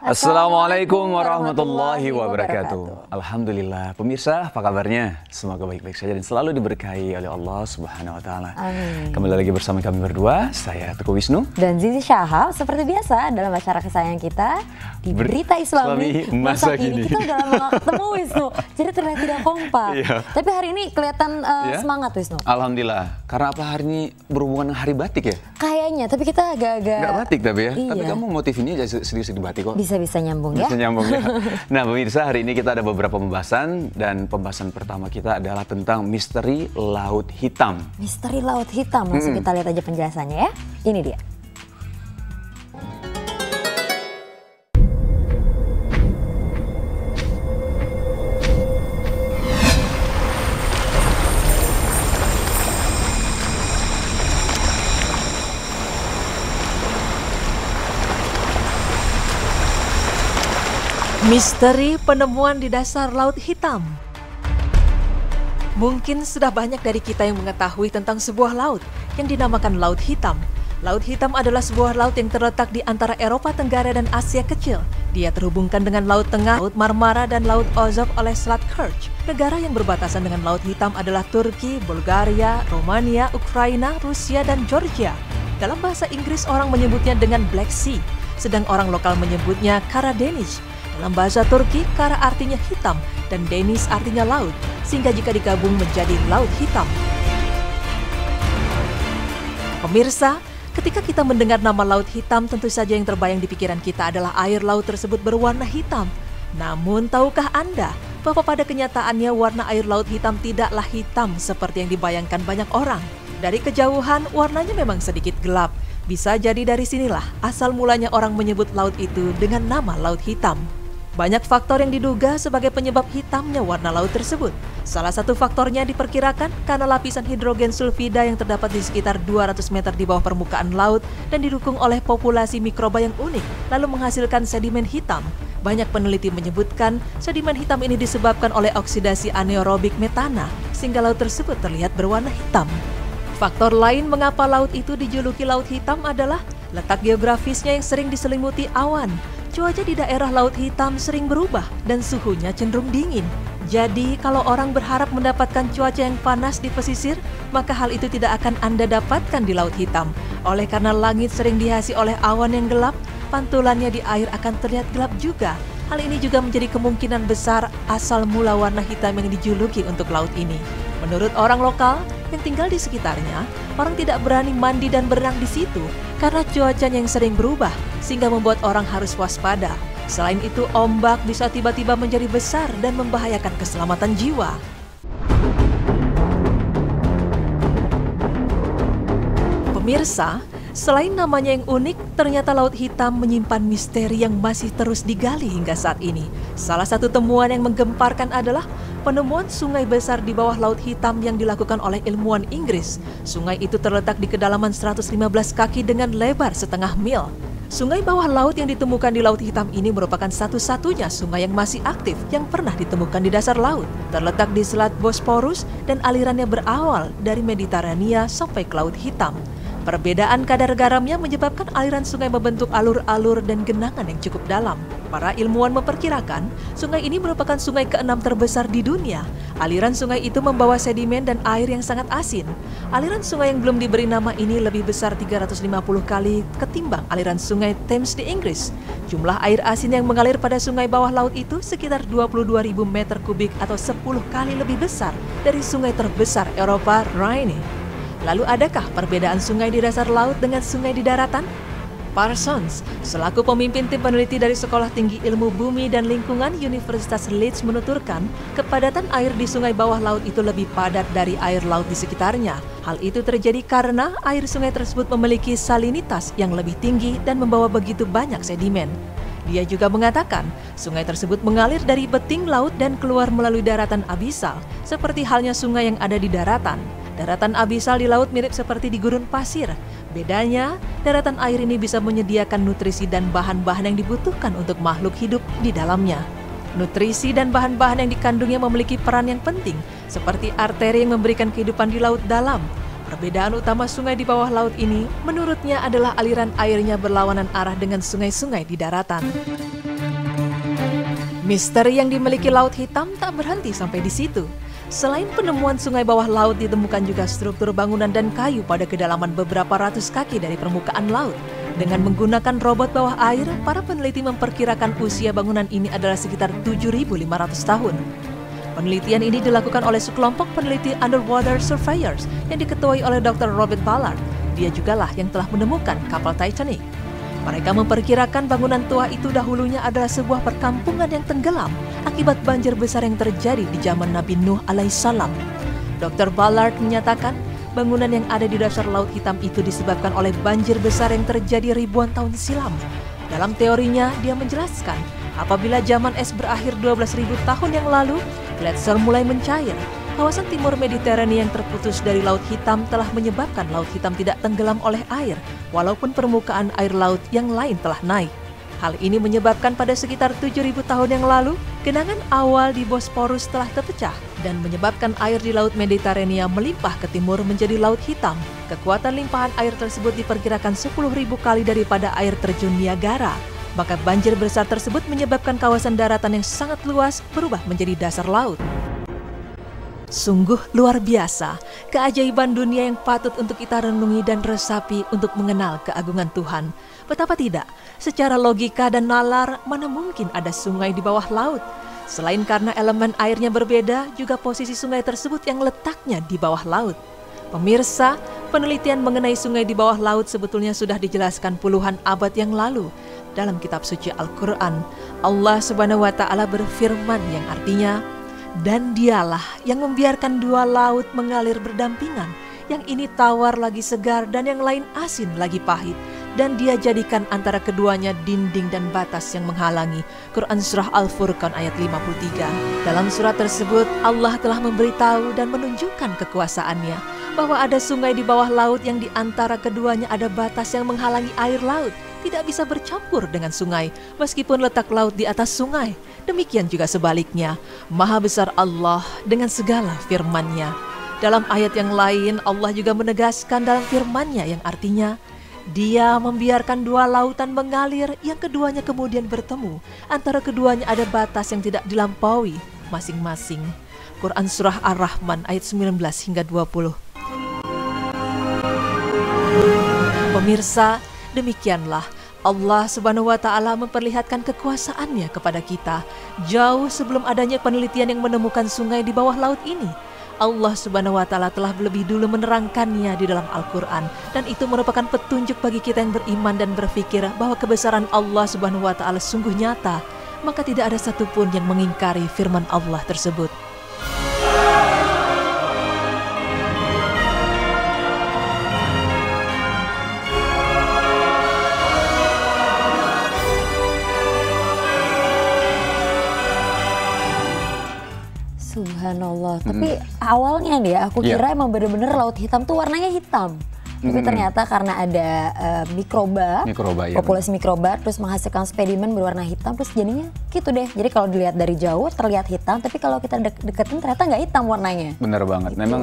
Assalamualaikum warahmatullahi wabarakatuh. Alhamdulillah, pemirsa, apa kabarnya? Semoga baik-baik saja dan selalu diberkahi oleh Allah Subhanahu wa taala. Amin. Kembali lagi bersama kami berdua, saya Teguh Wisnu dan Zizi Syahab. Seperti biasa dalam acara kesayangan kita di Berita Islami Masa Kini. Kita udah lama gak ketemu, Wisnu. Jadi terlihat tidak kompak. Iya. Tapi hari ini kelihatan semangat, Wisnu. Alhamdulillah. Karena apa, hari ini berhubungan dengan hari batik ya? Kayaknya, tapi kita agak-agak Nggak batik tapi ya. Iya. Tapi kamu motif ini aja sedikit-sedikit batik kok. Bisa nyambung ya. Bisa nyambung ya. Nah pemirsa, hari ini kita ada beberapa pembahasan dan pembahasan pertama kita adalah tentang misteri Laut Hitam. Misteri Laut Hitam, langsung kita lihat aja penjelasannya ya. Ini dia. Misteri penemuan di dasar Laut Hitam. Mungkin sudah banyak dari kita yang mengetahui tentang sebuah laut yang dinamakan Laut Hitam. Laut Hitam adalah sebuah laut yang terletak di antara Eropa Tenggara dan Asia Kecil. Dia terhubungkan dengan Laut Tengah, Laut Marmara, dan Laut Azov oleh Selat Kerch. Negara yang berbatasan dengan Laut Hitam adalah Turki, Bulgaria, Romania, Ukraina, Rusia, dan Georgia. Dalam bahasa Inggris orang menyebutnya dengan Black Sea, sedang orang lokal menyebutnya Kara Deniz. Dalam bahasa Turki, Kara artinya hitam dan Deniz artinya laut, sehingga jika digabung menjadi Laut Hitam. Pemirsa, ketika kita mendengar nama Laut Hitam, tentu saja yang terbayang di pikiran kita adalah air laut tersebut berwarna hitam. Namun, tahukah Anda bahwa pada kenyataannya warna air laut hitam tidaklah hitam seperti yang dibayangkan banyak orang? Dari kejauhan, warnanya memang sedikit gelap. Bisa jadi dari sinilah asal mulanya orang menyebut laut itu dengan nama Laut Hitam. Banyak faktor yang diduga sebagai penyebab hitamnya warna laut tersebut. Salah satu faktornya diperkirakan karena lapisan hidrogen sulfida yang terdapat di sekitar 200 meter di bawah permukaan laut dan didukung oleh populasi mikroba yang unik, lalu menghasilkan sedimen hitam. Banyak peneliti menyebutkan sedimen hitam ini disebabkan oleh oksidasi anaerobik metana, sehingga laut tersebut terlihat berwarna hitam. Faktor lain mengapa laut itu dijuluki Laut Hitam adalah letak geografisnya yang sering diselimuti awan. Cuaca di daerah Laut Hitam sering berubah dan suhunya cenderung dingin. Jadi kalau orang berharap mendapatkan cuaca yang panas di pesisir, maka hal itu tidak akan Anda dapatkan di Laut Hitam. Oleh karena langit sering dihiasi oleh awan yang gelap, pantulannya di air akan terlihat gelap juga. Hal ini juga menjadi kemungkinan besar asal mula warna hitam yang dijuluki untuk laut ini. Menurut orang lokal yang tinggal di sekitarnya, orang tidak berani mandi dan berenang di situ karena cuacanya yang sering berubah, sehingga membuat orang harus waspada. Selain itu, ombak bisa tiba-tiba menjadi besar dan membahayakan keselamatan jiwa. Pemirsa, selain namanya yang unik, ternyata Laut Hitam menyimpan misteri yang masih terus digali hingga saat ini. Salah satu temuan yang menggemparkan adalah penemuan sungai besar di bawah Laut Hitam yang dilakukan oleh ilmuwan Inggris. Sungai itu terletak di kedalaman 115 kaki dengan lebar setengah mil. Sungai bawah laut yang ditemukan di Laut Hitam ini merupakan satu-satunya sungai yang masih aktif yang pernah ditemukan di dasar laut. Terletak di Selat Bosporus dan alirannya berawal dari Mediterania sampai ke Laut Hitam. Perbedaan kadar garamnya menyebabkan aliran sungai membentuk alur-alur dan genangan yang cukup dalam. Para ilmuwan memperkirakan sungai ini merupakan sungai ke-6 terbesar di dunia. Aliran sungai itu membawa sedimen dan air yang sangat asin. Aliran sungai yang belum diberi nama ini lebih besar 350 kali ketimbang aliran sungai Thames di Inggris. Jumlah air asin yang mengalir pada sungai bawah laut itu sekitar 22.000 meter kubik atau 10 kali lebih besar dari sungai terbesar Eropa, Rhine. Lalu adakah perbedaan sungai di dasar laut dengan sungai di daratan? Parsons, selaku pemimpin tim peneliti dari Sekolah Tinggi Ilmu Bumi dan Lingkungan Universitas Leeds menuturkan, kepadatan air di sungai bawah laut itu lebih padat dari air laut di sekitarnya. Hal itu terjadi karena air sungai tersebut memiliki salinitas yang lebih tinggi dan membawa begitu banyak sedimen. Dia juga mengatakan, sungai tersebut mengalir dari beting laut dan keluar melalui daratan abisal, seperti halnya sungai yang ada di daratan. Daratan abisal di laut mirip seperti di gurun pasir. Bedanya, daratan air ini bisa menyediakan nutrisi dan bahan-bahan yang dibutuhkan untuk makhluk hidup di dalamnya. Nutrisi dan bahan-bahan yang dikandungnya memiliki peran yang penting, seperti arteri yang memberikan kehidupan di laut dalam. Perbedaan utama sungai di bawah laut ini, menurutnya adalah aliran airnya berlawanan arah dengan sungai-sungai di daratan. Misteri yang dimiliki Laut Hitam tak berhenti sampai di situ. Selain penemuan sungai bawah laut, ditemukan juga struktur bangunan dan kayu pada kedalaman beberapa ratus kaki dari permukaan laut. Dengan menggunakan robot bawah air, para peneliti memperkirakan usia bangunan ini adalah sekitar 7.500 tahun. Penelitian ini dilakukan oleh sekelompok peneliti Underwater Surveyors yang diketuai oleh Dr. Robert Ballard. Dia jugalah yang telah menemukan kapal Titanic. Mereka memperkirakan bangunan tua itu dahulunya adalah sebuah perkampungan yang tenggelam akibat banjir besar yang terjadi di zaman Nabi Nuh alaihissalam. Dr. Ballard menyatakan bangunan yang ada di dasar Laut Hitam itu disebabkan oleh banjir besar yang terjadi ribuan tahun silam. Dalam teorinya, dia menjelaskan apabila zaman es berakhir 12.000 tahun yang lalu, gletser mulai mencair. Kawasan timur Mediterania yang terputus dari Laut Hitam telah menyebabkan Laut Hitam tidak tenggelam oleh air, walaupun permukaan air laut yang lain telah naik. Hal ini menyebabkan pada sekitar 7.000 tahun yang lalu, genangan awal di Bosporus telah terpecah dan menyebabkan air di Laut Mediterania melimpah ke timur menjadi Laut Hitam. Kekuatan limpahan air tersebut diperkirakan 10.000 kali daripada air terjun Niagara. Maka banjir besar tersebut menyebabkan kawasan daratan yang sangat luas berubah menjadi dasar laut. Sungguh luar biasa, keajaiban dunia yang patut untuk kita renungi dan resapi untuk mengenal keagungan Tuhan. Betapa tidak, secara logika dan nalar, mana mungkin ada sungai di bawah laut? Selain karena elemen airnya berbeda, juga posisi sungai tersebut yang letaknya di bawah laut. Pemirsa, penelitian mengenai sungai di bawah laut sebetulnya sudah dijelaskan puluhan abad yang lalu. Dalam kitab suci Al-Quran, Allah Subhanahu wa Ta'ala berfirman yang artinya, "Dan dialah yang membiarkan dua laut mengalir berdampingan, yang ini tawar lagi segar dan yang lain asin lagi pahit, dan dia jadikan antara keduanya dinding dan batas yang menghalangi." Quran Surah Al-Furqan ayat 53. Dalam surat tersebut, Allah telah memberitahu dan menunjukkan kekuasaannya, bahwa ada sungai di bawah laut yang di antara keduanya ada batas yang menghalangi air laut, tidak bisa bercampur dengan sungai, meskipun letak laut di atas sungai. Demikian juga sebaliknya, Maha Besar Allah dengan segala firman-Nya. Dalam ayat yang lain, Allah juga menegaskan dalam firman-Nya yang artinya, Dia membiarkan dua lautan mengalir yang keduanya kemudian bertemu. Antara keduanya ada batas yang tidak dilampaui masing-masing. Quran Surah Ar-Rahman ayat 19 hingga 20. Pemirsa, demikianlah Allah Subhanahu wa Ta'ala memperlihatkan kekuasaannya kepada kita jauh sebelum adanya penelitian yang menemukan sungai di bawah laut ini. Allah Subhanahu wa Ta'ala telah lebih dulu menerangkannya di dalam Al-Quran, dan itu merupakan petunjuk bagi kita yang beriman dan berpikir bahwa kebesaran Allah Subhanahu wa Ta'ala sungguh nyata. Maka tidak ada satupun yang mengingkari firman Allah tersebut. Subhanallah, tapi awalnya nih ya, aku kira emang bener-bener Laut Hitam tuh warnanya hitam. Tapi ternyata karena ada mikroba ya, populasi mikroba, terus menghasilkan spedimen berwarna hitam, terus jadinya gitu deh. Jadi kalau dilihat dari jauh terlihat hitam, tapi kalau kita deketin ternyata nggak hitam warnanya. Bener banget, gitu. Memang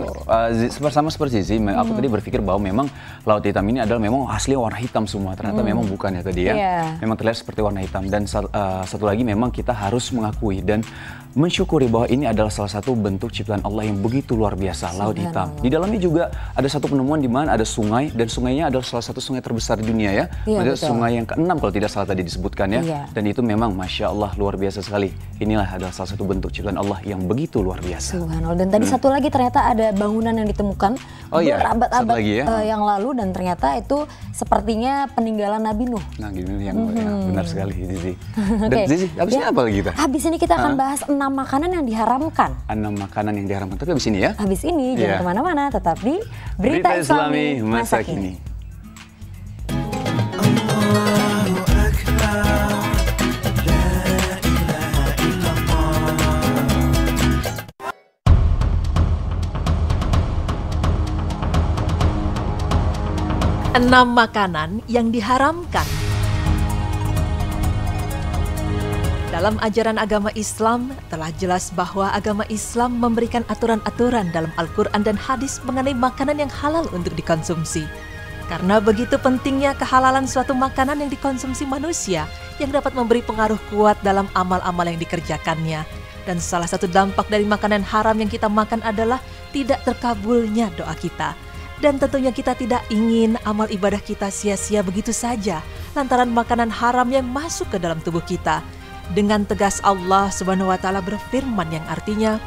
sama seperti Zizi, aku tadi berpikir bahwa memang Laut Hitam ini adalah memang asli warna hitam semua. Ternyata memang bukan ya tadi ya, memang terlihat seperti warna hitam. Dan satu lagi memang kita harus mengakui dan mensyukuri bahwa ini adalah salah satu bentuk ciptaan Allah yang begitu luar biasa, Laut Hitam. Di dalamnya juga ada satu penemuan di mana ada sungai, dan sungainya adalah salah satu sungai terbesar di dunia ya. Maksudnya sungai yang ke-6 kalau tidak salah tadi disebutkan ya. Dan itu memang Masya Allah luar biasa sekali. Inilah adalah salah satu bentuk ciptaan Allah yang begitu luar biasa. Subhanallah. Dan tadi satu lagi ternyata ada bangunan yang ditemukan berabad-abad yang lalu, dan ternyata itu sepertinya peninggalan Nabi Nuh. Nah gini yang benar sekali Zizi. Dan Zizi, habisnya apa lagi kita? Habis ini kita akan bahas 6 makanan yang diharamkan. 6 makanan yang diharamkan, tapi habis ini ya? Habis ini, jangan kemana-mana, tetap di Berita Islami Masa Kini. Enam makanan yang diharamkan. Dalam ajaran agama Islam, telah jelas bahwa agama Islam memberikan aturan-aturan dalam Al-Quran dan hadis mengenai makanan yang halal untuk dikonsumsi. Karena begitu pentingnya kehalalan suatu makanan yang dikonsumsi manusia, yang dapat memberi pengaruh kuat dalam amal-amal yang dikerjakannya. Dan salah satu dampak dari makanan haram yang kita makan adalah tidak terkabulnya doa kita. Dan tentunya kita tidak ingin amal ibadah kita sia-sia begitu saja lantaran makanan haram yang masuk ke dalam tubuh kita. Dengan tegas Allah Subhanahu wa taala berfirman yang artinya,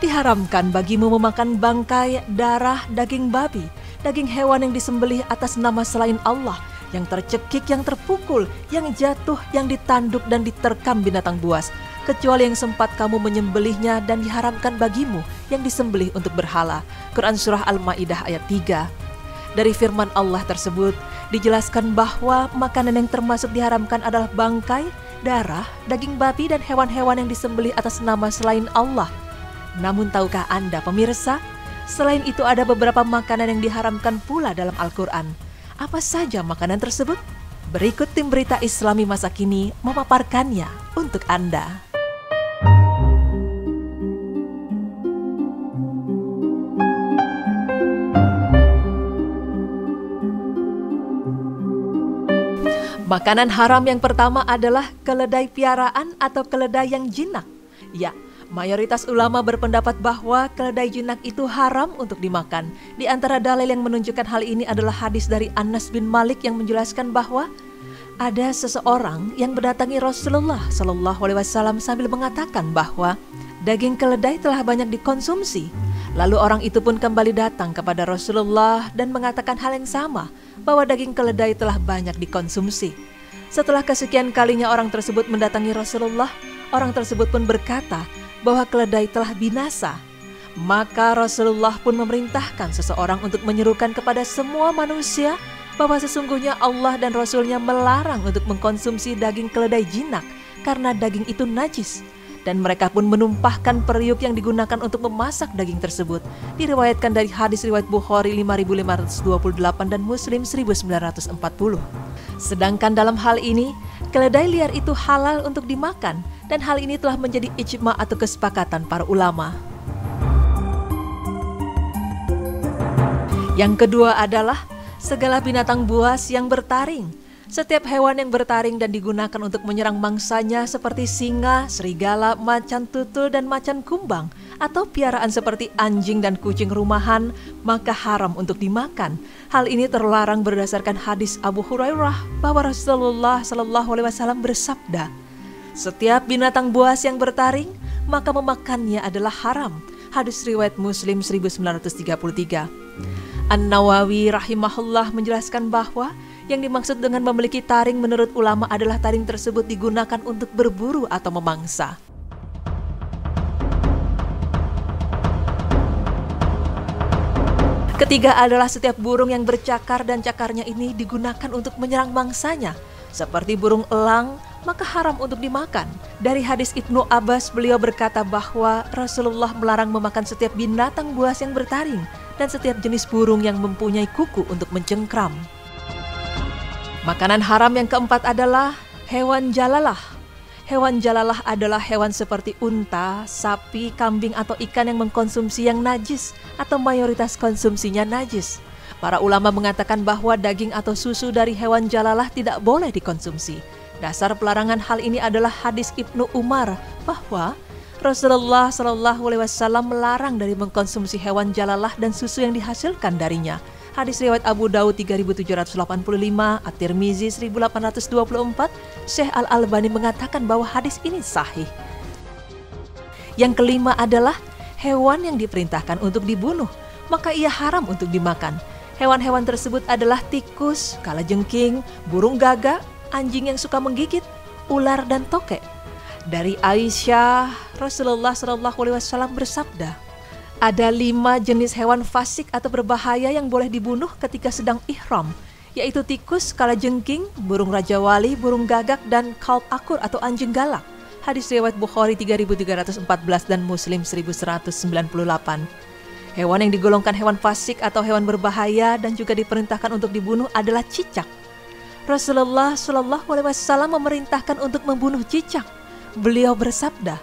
diharamkan bagimu memakan bangkai, darah, daging babi, daging hewan yang disembelih atas nama selain Allah, yang tercekik, yang terpukul, yang jatuh, yang ditanduk dan diterkam binatang buas, kecuali yang sempat kamu menyembelihnya, dan diharamkan bagimu yang disembelih untuk berhala. Quran Surah Al-Ma'idah ayat 3. Dari firman Allah tersebut dijelaskan bahwa makanan yang termasuk diharamkan adalah bangkai, darah, daging babi, dan hewan-hewan yang disembelih atas nama selain Allah. Namun tahukah Anda pemirsa, selain itu ada beberapa makanan yang diharamkan pula dalam Al-Quran. Apa saja makanan tersebut? Berikut tim berita Islami masa kini memaparkannya untuk Anda. Makanan haram yang pertama adalah keledai piaraan atau keledai yang jinak. Ya, mayoritas ulama berpendapat bahwa keledai jinak itu haram untuk dimakan. Di antara dalil yang menunjukkan hal ini adalah hadis dari Anas bin Malik yang menjelaskan bahwa ada seseorang yang mendatangi Rasulullah SAW sambil mengatakan bahwa daging keledai telah banyak dikonsumsi. Lalu orang itu pun kembali datang kepada Rasulullah dan mengatakan hal yang sama, bahwa daging keledai telah banyak dikonsumsi. Setelah kesekian kalinya orang tersebut mendatangi Rasulullah, orang tersebut pun berkata bahwa keledai telah binasa. Maka Rasulullah pun memerintahkan seseorang untuk menyerukan kepada semua manusia bahwa sesungguhnya Allah dan Rasulnya melarang untuk mengkonsumsi daging keledai jinak karena daging itu najis. Dan mereka pun menumpahkan periuk yang digunakan untuk memasak daging tersebut. Diriwayatkan dari hadis riwayat Bukhari 5528 dan Muslim 1940. Sedangkan dalam hal ini, keledai liar itu halal untuk dimakan, dan hal ini telah menjadi ijma atau kesepakatan para ulama. Yang kedua adalah segala binatang buas yang bertaring. Setiap hewan yang bertaring dan digunakan untuk menyerang mangsanya seperti singa, serigala, macan tutul, dan macan kumbang, atau piaraan seperti anjing dan kucing rumahan, maka haram untuk dimakan. Hal ini terlarang berdasarkan hadis Abu Hurairah bahwa Rasulullah SAW bersabda, setiap binatang buas yang bertaring, maka memakannya adalah haram. Hadis riwayat Muslim 1933. An-Nawawi rahimahullah menjelaskan bahwa yang dimaksud dengan memiliki taring menurut ulama adalah taring tersebut digunakan untuk berburu atau memangsa. Ketiga adalah setiap burung yang bercakar dan cakarnya ini digunakan untuk menyerang mangsanya. Seperti burung elang, maka haram untuk dimakan. Dari hadis Ibnu Abbas, beliau berkata bahwa Rasulullah melarang memakan setiap binatang buas yang bertaring dan setiap jenis burung yang mempunyai kuku untuk mencengkram. Makanan haram yang keempat adalah hewan jalalah. Hewan jalalah adalah hewan seperti unta, sapi, kambing, atau ikan yang mengkonsumsi yang najis atau mayoritas konsumsinya najis. Para ulama mengatakan bahwa daging atau susu dari hewan jalalah tidak boleh dikonsumsi. Dasar pelarangan hal ini adalah hadis Ibnu Umar bahwa Rasulullah SAW melarang dari mengkonsumsi hewan jalalah dan susu yang dihasilkan darinya. Hadis riwayat Abu Daud 3785, At-Tirmizi 1824, Syekh Al-Albani mengatakan bahwa hadis ini sahih. Yang kelima adalah hewan yang diperintahkan untuk dibunuh, maka ia haram untuk dimakan. Hewan-hewan tersebut adalah tikus, kalajengking, burung gagak, anjing yang suka menggigit, ular, dan tokek. Dari Aisyah, Rasulullah SAW bersabda, ada 5 jenis hewan fasik atau berbahaya yang boleh dibunuh ketika sedang ihram, yaitu tikus, kalajengking, burung raja wali, burung gagak, dan kalb akur atau anjing galak. Hadis riwayat Bukhari 3314 dan Muslim 1198. Hewan yang digolongkan hewan fasik atau hewan berbahaya dan juga diperintahkan untuk dibunuh adalah cicak. Rasulullah SAW memerintahkan untuk membunuh cicak. Beliau bersabda,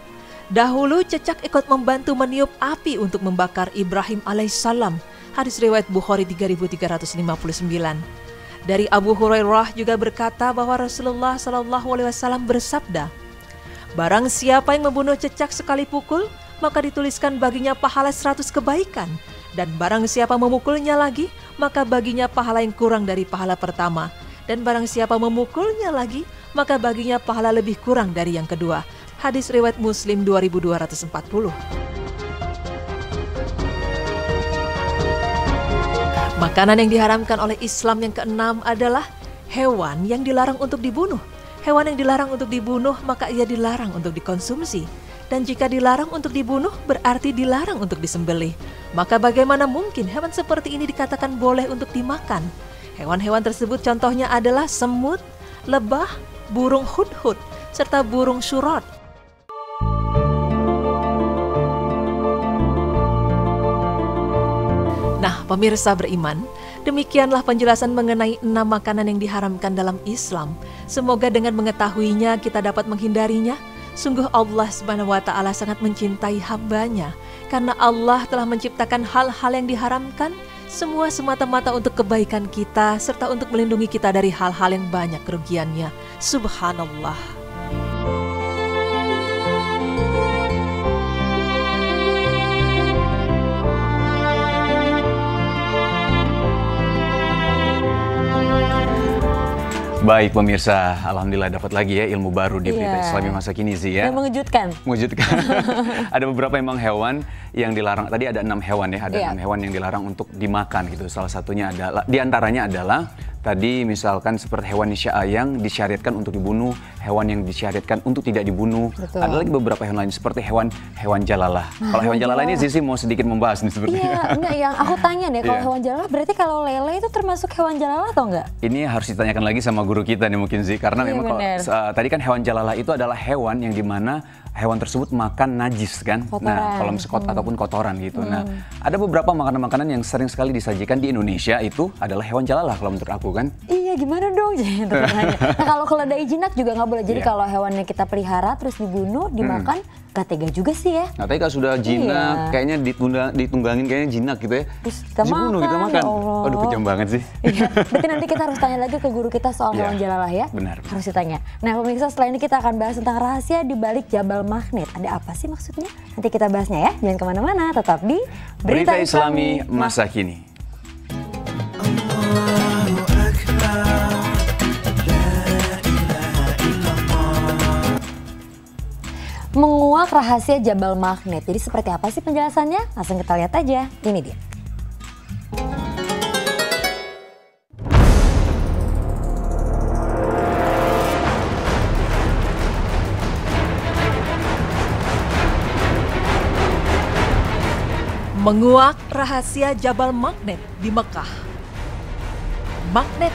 dahulu cicak ikut membantu meniup api untuk membakar Ibrahim alaihissalam. Hadis riwayat Bukhari 3359. Dari Abu Hurairah juga berkata bahwa Rasulullah SAW bersabda, barang siapa yang membunuh cecak sekali pukul, maka dituliskan baginya pahala 100 kebaikan. Dan barang siapa memukulnya lagi, maka baginya pahala yang kurang dari pahala pertama. Dan barang siapa memukulnya lagi, maka baginya pahala lebih kurang dari yang kedua. Hadis riwayat Muslim 2240. Makanan yang diharamkan oleh Islam yang keenam adalah hewan yang dilarang untuk dibunuh. Hewan yang dilarang untuk dibunuh, maka ia dilarang untuk dikonsumsi. Dan jika dilarang untuk dibunuh, berarti dilarang untuk disembelih. Maka bagaimana mungkin hewan seperti ini dikatakan boleh untuk dimakan? Hewan-hewan tersebut contohnya adalah semut, lebah, burung hudhud, serta burung syurot. Nah, pemirsa beriman, demikianlah penjelasan mengenai 6 makanan yang diharamkan dalam Islam. Semoga dengan mengetahuinya kita dapat menghindarinya. Sungguh Allah SWT sangat mencintai hamba-Nya, karena Allah telah menciptakan hal-hal yang diharamkan, semua semata-mata untuk kebaikan kita, serta untuk melindungi kita dari hal-hal yang banyak kerugiannya. Subhanallah. Baik pemirsa, alhamdulillah dapat lagi ya ilmu baru di Berita Islami Masa Kini sih ya. Mengejutkan. Mengejutkan. Ada beberapa memang hewan yang dilarang. Tadi ada 6 hewan ya, ada 6 hewan yang dilarang untuk dimakan gitu. Salah satunya adalah, diantaranya adalah tadi misalkan seperti hewan yang disyariatkan untuk dibunuh, hewan yang disyariatkan untuk tidak dibunuh. Betul. Ada lagi beberapa hewan lain seperti hewan jalalah. Kalau hewan jalalah ini Zizi mau sedikit membahas nih sepertinya. Iya, enggak, yang aku tanya deh, kalau hewan jalalah berarti kalau lele itu termasuk hewan jalalah atau enggak? Ini harus ditanyakan lagi sama guru kita nih mungkin sih, karena memang kalau, tadi kan hewan jalalah itu adalah hewan yang dimana hewan tersebut makan najis kan, kotoran. Nah kalau misalnya ataupun kotoran gitu. Nah ada beberapa makanan-makanan yang sering sekali disajikan di Indonesia itu adalah hewan jalalah kalau menurut aku kan. Iya gimana dong? Nah kalau keledai jinak juga nggak boleh. Jadi kalau hewannya kita pelihara terus dibunuh, dimakan, gak tega juga sih ya. Gak tega sudah jinak, kayaknya ditunggangin kayaknya jinak gitu ya. Terus kita makan, kita makan. Ya Aduh kejam banget sih. Iya. Berarti nanti kita harus tanya lagi ke guru kita soal hewan jalalah ya. Benar. Harus ditanya. Nah pemirsa, setelah ini kita akan bahas tentang rahasia di balik Jabal Magnet. Ada apa sih maksudnya? Nanti kita bahasnya ya. Jangan kemana-mana, tetap di Berita Islami Masa Kini. Menguak rahasia Jabal Magnet. Jadi seperti apa sih penjelasannya? Langsung kita lihat aja. Ini dia. Menguak rahasia Jabal Magnet di Mekah. Magnet,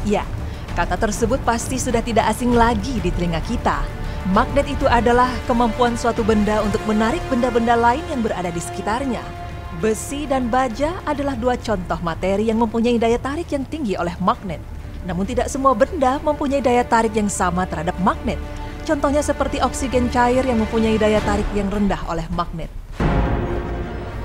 ya, kata tersebut pasti sudah tidak asing lagi di telinga kita. Magnet itu adalah kemampuan suatu benda untuk menarik benda-benda lain yang berada di sekitarnya. Besi dan baja adalah 2 contoh materi yang mempunyai daya tarik yang tinggi oleh magnet. Namun tidak semua benda mempunyai daya tarik yang sama terhadap magnet. Contohnya seperti oksigen cair yang mempunyai daya tarik yang rendah oleh magnet.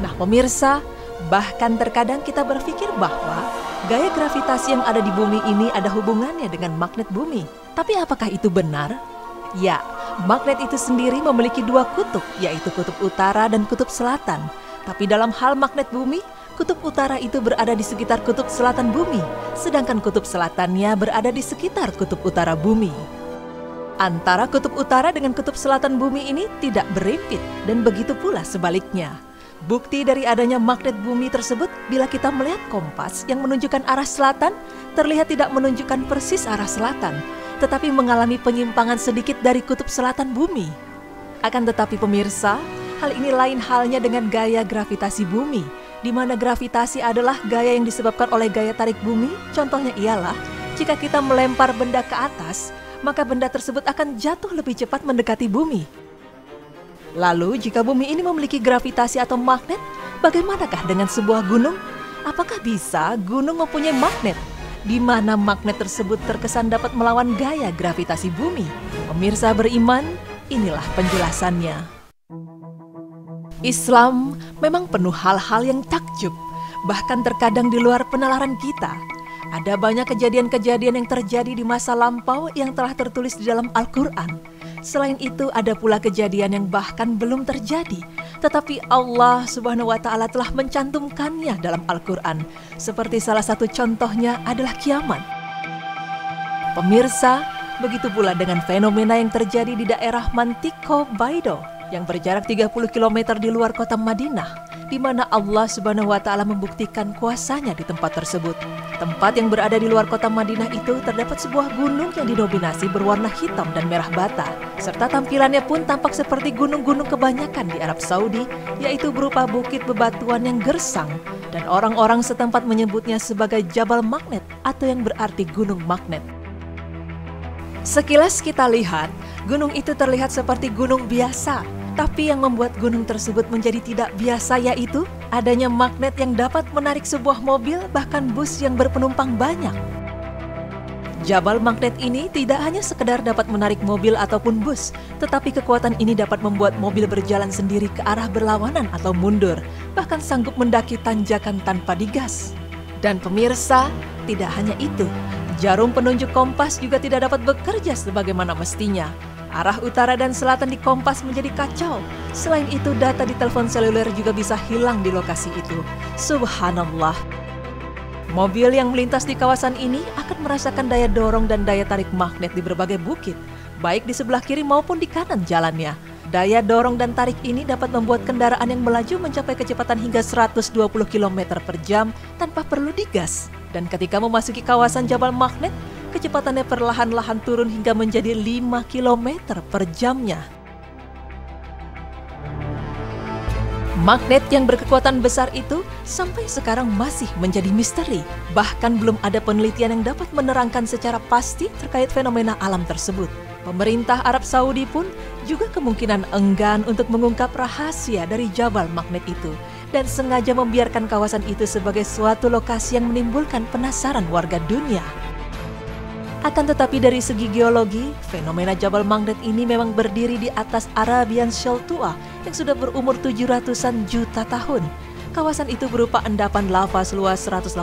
Nah pemirsa, bahkan terkadang kita berpikir bahwa gaya gravitasi yang ada di bumi ini ada hubungannya dengan magnet bumi. Tapi apakah itu benar? Ya, magnet itu sendiri memiliki 2 kutub, yaitu kutub utara dan kutub selatan. Tapi dalam hal magnet bumi, kutub utara itu berada di sekitar kutub selatan bumi, sedangkan kutub selatannya berada di sekitar kutub utara bumi. Antara kutub utara dengan kutub selatan bumi ini tidak berimpit, dan begitu pula sebaliknya. Bukti dari adanya magnet bumi tersebut, bila kita melihat kompas yang menunjukkan arah selatan, terlihat tidak menunjukkan persis arah selatan, tetapi mengalami penyimpangan sedikit dari kutub selatan bumi. Akan tetapi pemirsa, hal ini lain halnya dengan gaya gravitasi bumi, di mana gravitasi adalah gaya yang disebabkan oleh gaya tarik bumi. Contohnya ialah, jika kita melempar benda ke atas, maka benda tersebut akan jatuh lebih cepat mendekati bumi. Lalu, jika bumi ini memiliki gravitasi atau magnet, bagaimanakah dengan sebuah gunung? Apakah bisa gunung mempunyai magnet? Di mana magnet tersebut terkesan dapat melawan gaya gravitasi bumi? Pemirsa beriman, inilah penjelasannya. Islam memang penuh hal-hal yang takjub, bahkan terkadang di luar penalaran kita. Ada banyak kejadian-kejadian yang terjadi di masa lampau yang telah tertulis di dalam Al-Quran. Selain itu ada pula kejadian yang bahkan belum terjadi, tetapi Allah Subhanahu wa Ta'ala telah mencantumkannya dalam Al-Quran. Seperti salah satu contohnya adalah kiamat. Pemirsa, begitu pula dengan fenomena yang terjadi di daerah Mantiko Baido yang berjarak 30 km di luar kota Madinah, di mana Allah Subhanahu wa Ta'ala membuktikan kuasanya di tempat tersebut. Tempat yang berada di luar kota Madinah itu terdapat sebuah gunung yang didominasi berwarna hitam dan merah bata, serta tampilannya pun tampak seperti gunung-gunung kebanyakan di Arab Saudi, yaitu berupa bukit bebatuan yang gersang, dan orang-orang setempat menyebutnya sebagai Jabal Magnet atau yang berarti gunung magnet. Sekilas kita lihat, gunung itu terlihat seperti gunung biasa. Tapi yang membuat gunung tersebut menjadi tidak biasa yaitu adanya magnet yang dapat menarik sebuah mobil bahkan bus yang berpenumpang banyak. Jabal Magnet ini tidak hanya sekedar dapat menarik mobil ataupun bus, tetapi kekuatan ini dapat membuat mobil berjalan sendiri ke arah berlawanan atau mundur, bahkan sanggup mendaki tanjakan tanpa digas. Dan pemirsa, tidak hanya itu, jarum penunjuk kompas juga tidak dapat bekerja sebagaimana mestinya. Arah utara dan selatan di kompas menjadi kacau. Selain itu, data di telepon seluler juga bisa hilang di lokasi itu. Subhanallah. Mobil yang melintas di kawasan ini akan merasakan daya dorong dan daya tarik magnet di berbagai bukit, baik di sebelah kiri maupun di kanan jalannya. Daya dorong dan tarik ini dapat membuat kendaraan yang melaju mencapai kecepatan hingga 120 km per jam tanpa perlu digas. Dan ketika memasuki kawasan Jabal Magnet, kecepatannya perlahan-lahan turun hingga menjadi 5 km per jamnya. Magnet yang berkekuatan besar itu sampai sekarang masih menjadi misteri. Bahkan belum ada penelitian yang dapat menerangkan secara pasti terkait fenomena alam tersebut. Pemerintah Arab Saudi pun juga kemungkinan enggan untuk mengungkap rahasia dari Jabal Magnet itu dan sengaja membiarkan kawasan itu sebagai suatu lokasi yang menimbulkan penasaran warga dunia. Akan tetapi dari segi geologi, fenomena Jabal Magnet ini memang berdiri di atas Arabian Shield tua yang sudah berumur 700-an juta tahun. Kawasan itu berupa endapan lava seluas 180.000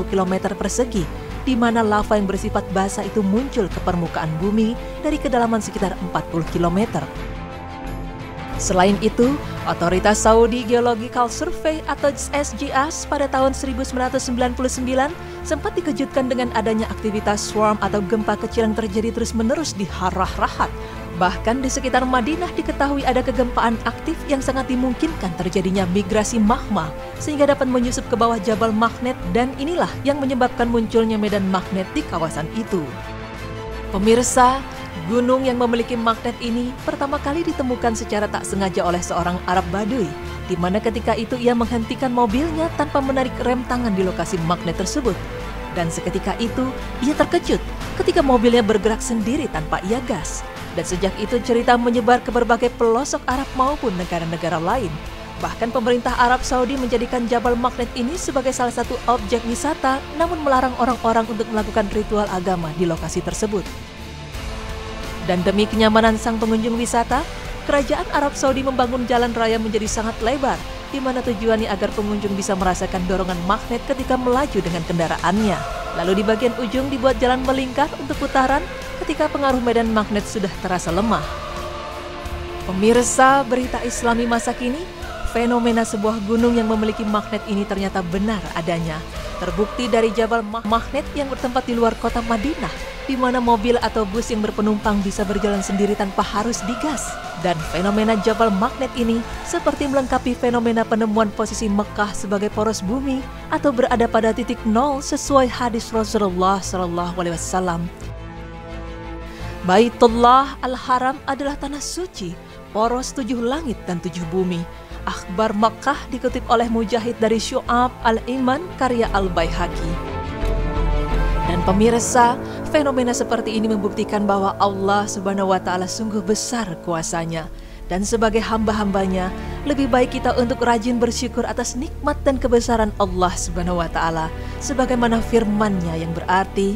km persegi, di mana lava yang bersifat basa itu muncul ke permukaan bumi dari kedalaman sekitar 40 km. Selain itu, Otoritas Saudi Geological Survey atau SGS pada tahun 1999 sempat dikejutkan dengan adanya aktivitas swarm atau gempa kecil yang terjadi terus-menerus di Harrah Rahat. Bahkan di sekitar Madinah diketahui ada kegempaan aktif yang sangat dimungkinkan terjadinya migrasi magma sehingga dapat menyusup ke bawah Jabal Magnet, dan inilah yang menyebabkan munculnya medan magnet di kawasan itu. Pemirsa, gunung yang memiliki magnet ini pertama kali ditemukan secara tak sengaja oleh seorang Arab Baduy, di mana ketika itu ia menghentikan mobilnya tanpa menarik rem tangan di lokasi magnet tersebut. Dan seketika itu, ia terkejut ketika mobilnya bergerak sendiri tanpa ia gas. Dan sejak itu cerita menyebar ke berbagai pelosok Arab maupun negara-negara lain. Bahkan pemerintah Arab Saudi menjadikan Jabal Magnet ini sebagai salah satu objek wisata, namun melarang orang-orang untuk melakukan ritual agama di lokasi tersebut. Dan demi kenyamanan sang pengunjung wisata, kerajaan Arab Saudi membangun jalan raya menjadi sangat lebar, di mana tujuannya agar pengunjung bisa merasakan dorongan magnet ketika melaju dengan kendaraannya. Lalu di bagian ujung dibuat jalan melingkar untuk putaran ketika pengaruh medan magnet sudah terasa lemah. Pemirsa berita Islami masa kini, fenomena sebuah gunung yang memiliki magnet ini ternyata benar adanya. Terbukti dari Jabal Magnet yang bertempat di luar kota Madinah, di mana mobil atau bus yang berpenumpang bisa berjalan sendiri tanpa harus digas. Dan fenomena Jabal Magnet ini seperti melengkapi fenomena penemuan posisi Mekah sebagai poros bumi atau berada pada titik nol sesuai hadis Rasulullah SAW. Baitullah Al-Haram adalah tanah suci, poros 7 langit dan 7 bumi. Akhbar Makkah dikutip oleh Mujahid dari Syu'ab Al-Iman karya Al-Baihaqi. Dan pemirsa, fenomena seperti ini membuktikan bahwa Allah Subhanahu wa Ta'ala sungguh besar kuasanya. Dan sebagai hamba-hambanya, lebih baik kita untuk rajin bersyukur atas nikmat dan kebesaran Allah Subhanahu wa Ta'ala, sebagaimana firman-Nya yang berarti,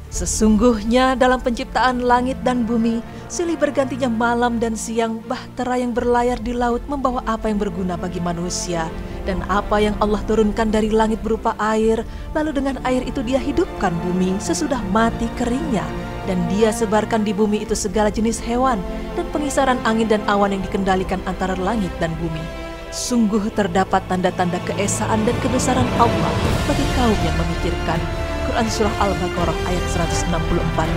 Sesungguhnya dalam penciptaan langit dan bumi, silih bergantinya malam dan siang, bahtera yang berlayar di laut membawa apa yang berguna bagi manusia. Dan apa yang Allah turunkan dari langit berupa air, lalu dengan air itu Dia hidupkan bumi sesudah mati keringnya. Dan Dia sebarkan di bumi itu segala jenis hewan dan pengisaran angin dan awan yang dikendalikan antara langit dan bumi. Sungguh terdapat tanda-tanda keesaan dan kebesaran Allah bagi kaum yang memikirkan. Quran Surah Al-Baqarah ayat 164.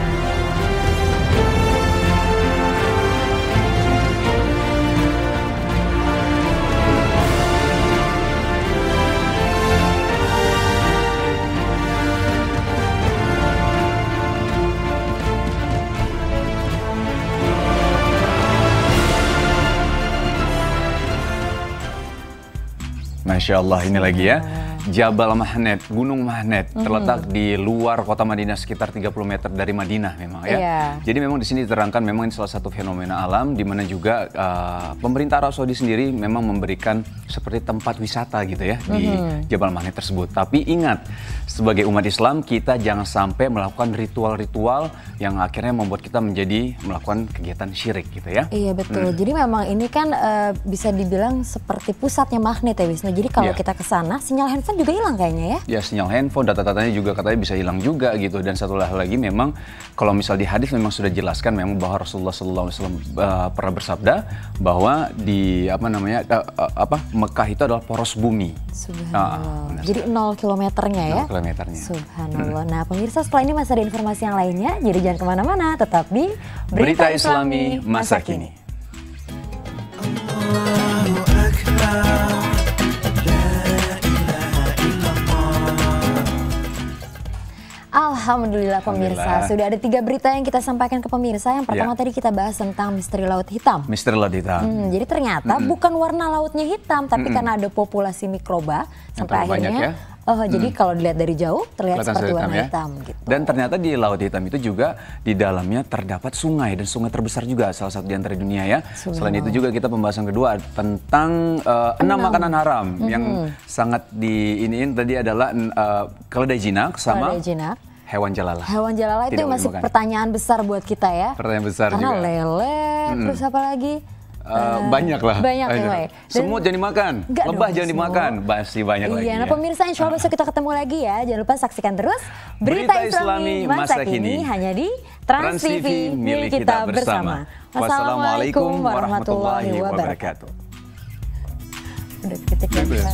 Masya Allah, ini lagi ya. Jabal Mahnet, Gunung Mahnet, terletak di luar kota Madinah sekitar 30 meter dari Madinah memang ya. Jadi memang di sini diterangkan memang ini salah satu fenomena alam di mana juga pemerintah Arab Saudi sendiri memang memberikan seperti tempat wisata gitu ya di Jabal Mahnet tersebut. Tapi ingat, sebagai umat Islam kita jangan sampai melakukan ritual-ritual yang akhirnya membuat kita menjadi melakukan kegiatan syirik gitu ya. Iya betul. Jadi memang ini kan bisa dibilang seperti pusatnya magnet ya Wisnu. Jadi kalau kita ke sana sinyal handphone juga hilang kayaknya ya? Ya sinyal handphone, data-datanya juga katanya bisa hilang juga gitu. Dan satu hal lagi memang kalau misal di hadis memang sudah jelaskan memang bahwa Rasulullah SAW pernah bersabda bahwa di Mekah itu adalah poros bumi. Subhanallah. Jadi 0 kilometernya ya? 0 kilometernya. Subhanallah. Nah pemirsa setelah ini masih ada informasi yang lainnya. Jadi jangan kemana-mana, tetap di Berita Islami Masa Kini. Alhamdulillah pemirsa, sudah ada 3 berita yang kita sampaikan ke pemirsa. Yang pertama tadi kita bahas tentang misteri laut hitam. Misteri laut hitam. Jadi ternyata bukan warna lautnya hitam, tapi karena ada populasi mikroba sampai akhirnya jadi kalau dilihat dari jauh terlihat seperti warna hitam gitu. Dan ternyata di laut hitam itu juga di dalamnya terdapat sungai, dan sungai terbesar juga salah satu di antara dunia ya. Selain itu juga kita pembahasan kedua tentang 6 makanan haram yang sangat diiniin tadi adalah keledai jinak sama hewan jalala. Hewan jalala itu masih pertanyaan besar buat kita ya. Pertanyaan besar karena juga. Lele, terus apa lagi? Banyak lah. Banyak ya. Semut jangan dimakan, lebah jangan dimakan, pasti banyak lagi. Iya, nah pemirsa insya Allah besok kita ketemu lagi ya. Jangan lupa saksikan terus Berita Islami Masa Kini hanya di Trans TV milik kita bersama. Wassalamualaikum warahmatullahi wabarakatuh. Udah ketik ya.